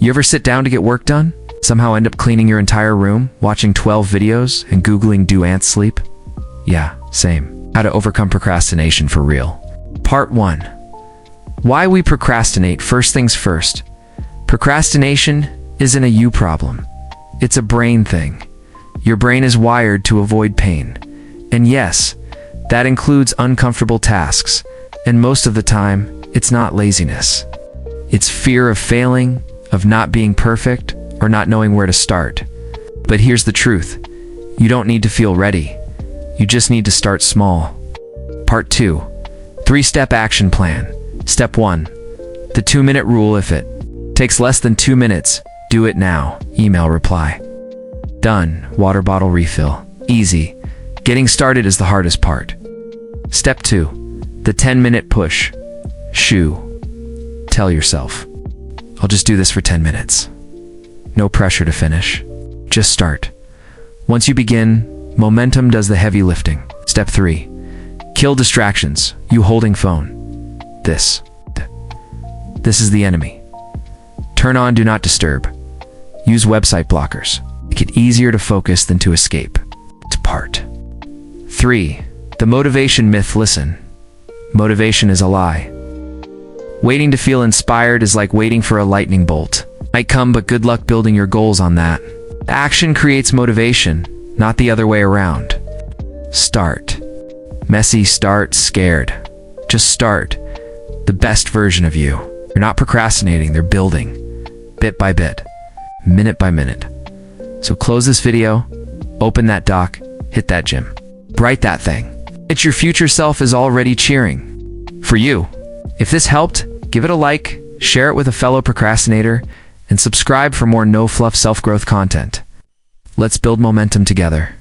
You ever sit down to get work done? Somehow end up cleaning your entire room, watching 12 videos, and Googling "do ants sleep"? Yeah, same. How to overcome procrastination for real. Part 1. Why we procrastinate. First things first. Procrastination isn't a you problem. It's a brain thing. Your brain is wired to avoid pain. And yes, that includes uncomfortable tasks. And most of the time, it's not laziness. It's fear of failing, of not being perfect, or not knowing where to start. But here's the truth. You don't need to feel ready. You just need to start small. Part 2. 3-step action plan. Step 1. The 2-minute rule. If it takes less than 2 minutes, do it now. Email reply. Done. Water bottle refill. Easy. Getting started is the hardest part. Step 2. The 10-minute push. Shoo. Tell yourself, I'll just do this for 10 minutes. No pressure to finish. Just start. Once you begin, momentum does the heavy lifting. Step 3. Kill distractions. You holding phone. This is the enemy. Turn on Do Not Disturb. Use website blockers. Make it easier to focus than to escape. To part 3. The motivation myth. Listen. Motivation is a lie. Waiting to feel inspired is like waiting for a lightning bolt. Might come, but good luck building your goals on that. Action creates motivation, not the other way around. Start. Messy start, scared. Just start. The best version of you. You're not procrastinating, they're building. Bit by bit. Minute by minute. So close this video, open that doc, hit that gym. Write that thing. It's your future self is already cheering for you. If this helped, give it a like, share it with a fellow procrastinator, and subscribe for more no-fluff self-growth content. Let's build momentum together.